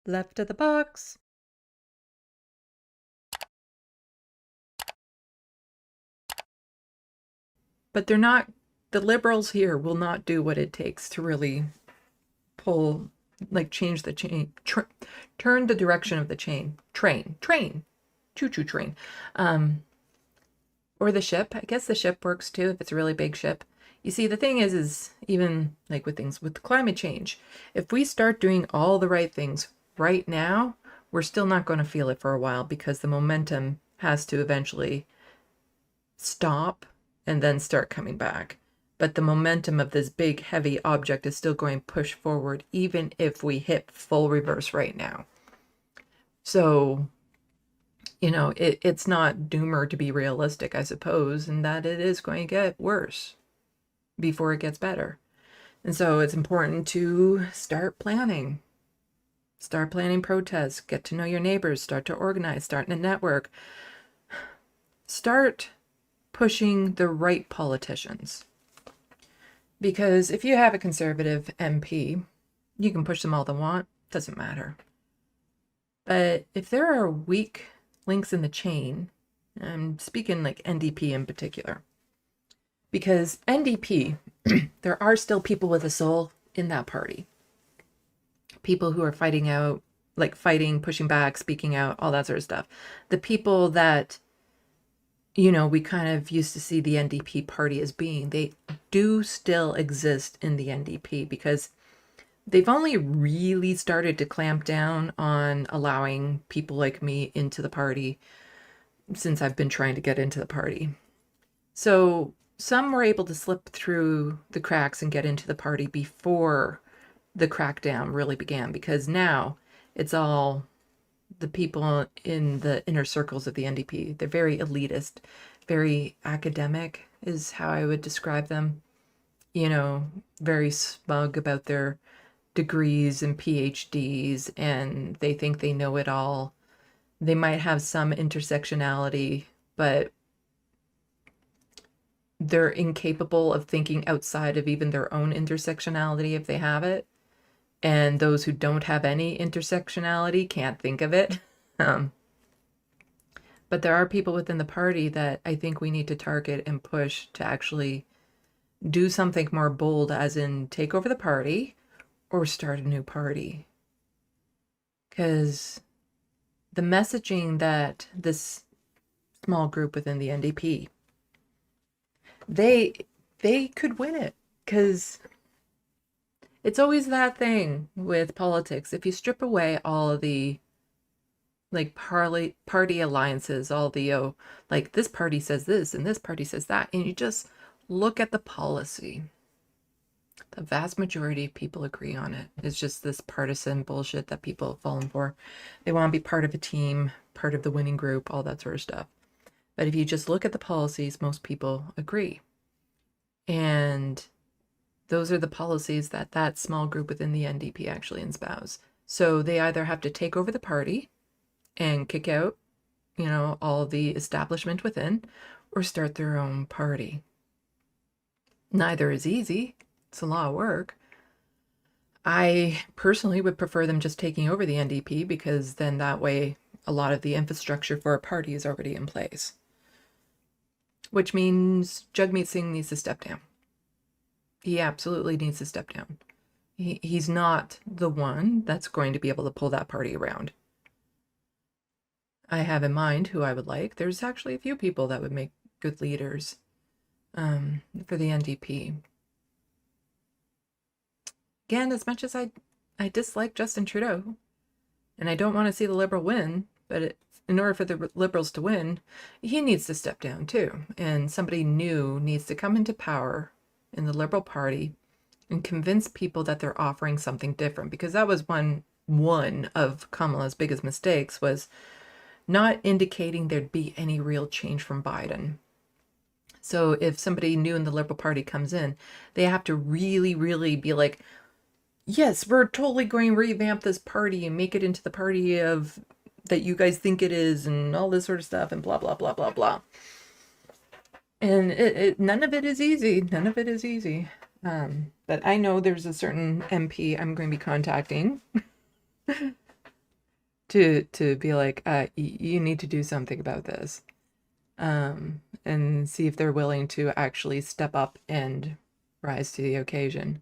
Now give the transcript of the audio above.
Left of the box. But they're not, the liberals here will not do what it takes to really pull, like change the chain, turn the direction of the train, choo-choo train. Um, or the ship. I guess the ship works too if it's a really big ship. You see, the thing is even like with things with climate change, if we start doing all the right things right now, we're still not going to feel it for a while because the momentum has to eventually stop and then start coming back. But the momentum of this big, heavy object is still going to push forward, even if we hit full reverse right now. So, it's not doomer to be realistic, I suppose, and that it is going to get worse before it gets better. And so it's important to start planning. Start planning protests, get to know your neighbors, start to organize, start in a network. Start pushing the right politicians. Because if you have a conservative MP, you can push them all they want, doesn't matter. But if there are weak links in the chain, I'm speaking like NDP in particular, because NDP, there are still people with a soul in that party. People who are fighting out, like fighting, pushing back, speaking out, all that sort of stuff. The people that, we kind of used to see the NDP party as being, they do still exist in the NDP because they've only really started to clamp down on allowing people like me into the party since I've been trying to get into the party. So some were able to slip through the cracks and get into the party before the crackdown really began, because now it's all the people in the inner circles of the NDP. They're very elitist, very academic is how I would describe them. Very smug about their degrees and PhDs, and they think they know it all. They might have some intersectionality, but they're incapable of thinking outside of even their own intersectionality if they have it. And those who don't have any intersectionality can't think of it. But there are people within the party that I think we need to target and push to actually do something more bold, as in take over the party or start a new party. Because the messaging that this small group within the NDP, they could win it, because it's always that thing with politics. If you strip away all of the like party alliances, all the like this party says this and this party says that, and you just look at the policy, the vast majority of people agree on it. It's just this partisan bullshit that people have fallen for. They want to be part of a team, part of the winning group, all that sort of stuff. But if you just look at the policies, most people agree. And those are the policies that that small group within the NDP actually espouse. So they either have to take over the party and kick out, all the establishment within, or start their own party. Neither is easy. It's a lot of work. I personally would prefer them just taking over the NDP, because then that way a lot of the infrastructure for a party is already in place. Which means Jagmeet Singh needs to step down. He absolutely needs to step down. He's not the one that's going to be able to pull that party around. I have in mind who I would like. There's actually a few people that would make good leaders for the NDP. Again, as much as I dislike Justin Trudeau, and I don't want to see the Liberal win, but in order for the Liberals to win, he needs to step down too. And somebody new needs to come into power in the Liberal Party and convince people that they're offering something different. Because that was one of Kamala's biggest mistakes, was not indicating there'd be any real change from Biden. So if somebody new in the Liberal Party comes in, they have to really, really be like, yes, we're totally going to revamp this party and make it into the party of that you guys think it is, and all this sort of stuff, and blah, blah, blah, blah, blah. And none of it is easy. None of it is easy. But I know there's a certain MP I'm going to be contacting to be like, you need to do something about this, and see if they're willing to actually step up and rise to the occasion.